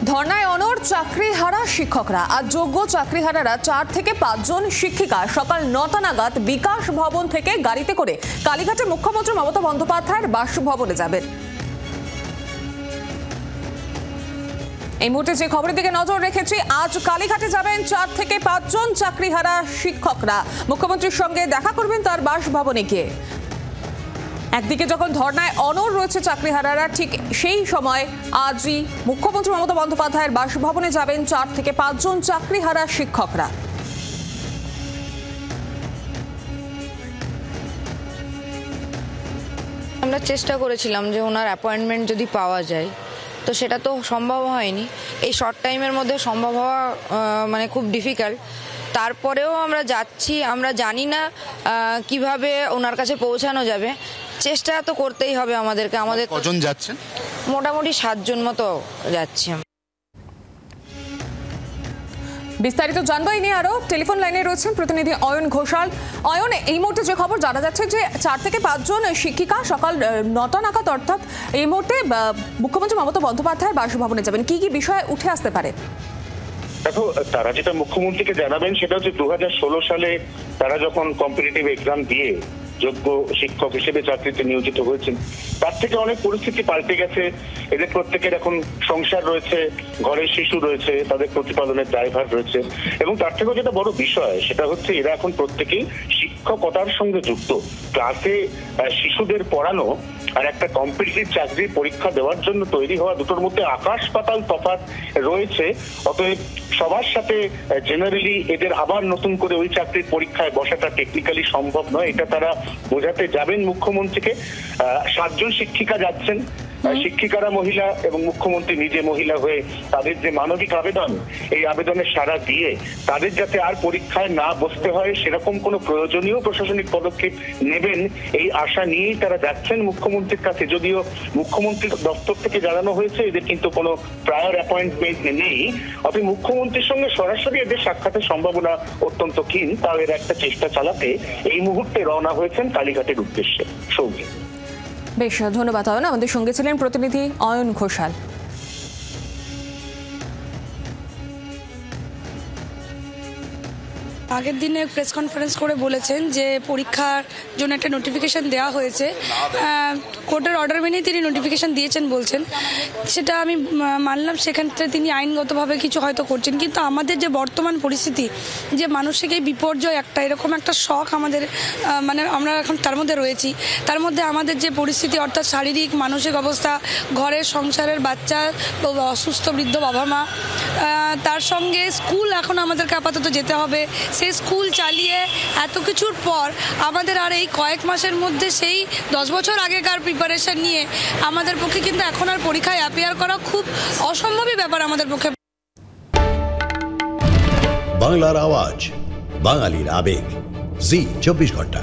ধর্নায় অনড় চাকরিহারা শিক্ষকরা। আজ যোগ্য চাকরিহারারা 4 থেকে 5 জন শিক্ষিকা সকাল 9টা নাগাদ বিকাশ ভবন থেকে গাড়িতে করে কালীঘাটে মুখ্যমন্ত্রী মমতা বন্দ্যোপাধ্যায়ের বাসভবনে যাবেন। এই মুহূর্তে যে খবরের দিকে নজর রেখেছি, আজ কালীঘাটে যাবেন 4 থেকে 5 জন চাকরিহারা শিক্ষকরা। মুখ্যমন্ত্রীর সঙ্গে দেখা করবেন তার বাসভবনে গিয়ে। একদিকে যখন ধর্নায় অনড় রয়েছে চাকরিহারারা, ঠিক সেই সময় আজই মুখ্যমন্ত্রী মমতা বন্দ্যোপাধ্যায়ের বাসভবনে যাবেন 4 থেকে 5 জন চাকরিহারা শিক্ষকরা। আমরা চেষ্টা করেছিলাম যে ওনার অ্যাপয়েন্টমেন্ট যদি পাওয়া যায়, তো সেটা তো সম্ভব হয়নি। এই শর্ট টাইমের মধ্যে সম্ভব হওয়া মানে খুব ডিফিকাল্ট। তারপরেও আমরা যাচ্ছি, আমরা জানি না কিভাবে ওনার কাছে পৌঁছানো যাবে। চেষ্টা তো করতেই হবে আমাদেরকে। আমাদের কজন যাচ্ছেন? মোটামুটি 7 জন মতো যাচ্ছি। বিস্তারিত জানবো এই নিয়ে আরো টেলিফোন লাইনে রয়েছেন প্রতিনিধি অয়ন ঘোষাল। অয়ন, এই মুহূর্তে যে খবর জানা যাচ্ছে যে 4 থেকে 5 জন শিক্ষিকা সকাল 9টা নাগাদ, অর্থাৎ এই মুহূর্তে মুখ্যমন্ত্রী মমতা বন্দ্যোপাধ্যায়ের বাসভবনে যাবেন। কি কি বিষয় উঠে আসতে পারে? দেখো, তারা যেটা মুখ্যমন্ত্রীকে জানাবেন সেটা হচ্ছে 2016 সালে তারা যখন কম্পিটিটিভ এক্সাম দিয়ে যোগ্য শিক্ষক হিসেবে চাকরিতে নিয়োজিত হয়েছেন, তার থেকে অনেক পরিস্থিতি পাল্টে গেছে। এদের প্রত্যেকের এখন সংসার রয়েছে, ঘরের শিশু রয়েছে, তাদের প্রতিপালনের দায়ভার রয়েছে, এবং তার থেকেও যেটা বড় বিষয় সেটা হচ্ছে এরা এখন প্রত্যেকেই শিক্ষকতার সঙ্গে যুক্ত। ক্লাসে শিশুদের পড়ানো আর একটা কম্পিটিটিভ চাকরির পরীক্ষা দেওয়ার জন্য তৈরি হওয়া, দুটোর মধ্যে আকাশ পাতাল তফাৎ রয়েছে। অতএব সবার সাথে জেনারেলি এদের আবার নতুন করে ওই চাকরির পরীক্ষায় বসাটা টেকনিক্যালি সম্ভব নয়, এটা তারা বোঝাতে যাবেন মুখ্যমন্ত্রীকে। 7 জন শিক্ষিকা যাচ্ছেন। শিক্ষিকারা মহিলা এবং মুখ্যমন্ত্রী নিজে মহিলা হয়ে তাদের যে মানবিক আবেদন, এই আবেদনের সাড়া দিয়ে তাদের যাতে আর পরীক্ষায় না বসতে হয় সেরকম কোনো প্রয়োজনীয় প্রশাসনিক পদক্ষেপ নেবেন, এই আশা নিয়েই তারা যাচ্ছেন মুখ্যমন্ত্রীর কাছে। যদিও মুখ্যমন্ত্রীর দপ্তর থেকে জানানো হয়েছে এদের কিন্তু কোনো প্রায়র অ্যাপয়েন্টমেন্ট নেই, অতএব মুখ্যমন্ত্রীর সঙ্গে সরাসরি এদের সাক্ষাতের সম্ভাবনা অত্যন্ত ক্ষীণ। তাও এর একটা চেষ্টা চালাতে এই মুহূর্তে রওনা হয়েছেন কালীঘাটের উদ্দেশ্যে। সৌমি। বেশ, ধন্যবাদ অয়ন। আমাদের সঙ্গে ছিলেন প্রতিনিধি অয়ন ঘোষাল। আগের দিনে প্রেস কনফারেন্স করে বলেছেন যে পরীক্ষার জন্য একটা নোটিফিকেশান দেওয়া হয়েছে, কোর্টের অর্ডার মেনেই তিনি নোটিফিকেশান দিয়েছেন বলছেন, সেটা আমি মানলাম। সেখানে তিনি আইনগতভাবে কিছু হয়তো করছেন, কিন্তু আমাদের যে বর্তমান পরিস্থিতি, যে মানসিক এই বিপর্যয়, একটা এরকম একটা শখ আমাদের, মানে আমরা এখন তার মধ্যে রয়েছি। তার মধ্যে আমাদের যে পরিস্থিতি, অর্থাৎ শারীরিক মানসিক অবস্থা, ঘরের সংসারের বাচ্চা, অসুস্থ বৃদ্ধ বাবা মা, তার সঙ্গে স্কুল এখন আমাদেরকে আপাতত যেতে হবে। সেই স্কুল চালিয়ে এত কিছুর পর আমাদের আর এই কয়েক মাসের মধ্যে সেই 10 বছর আগেকার প্রিপারেশন নিয়ে আমাদের পক্ষে কিন্তু এখন আর পরীক্ষায় অ্যাপিয়ার করা খুব অসম্ভবই ব্যাপার আমাদের পক্ষে। বাংলার আওয়াজ, বাঙালির আবেগ, জি 24 ঘন্টা।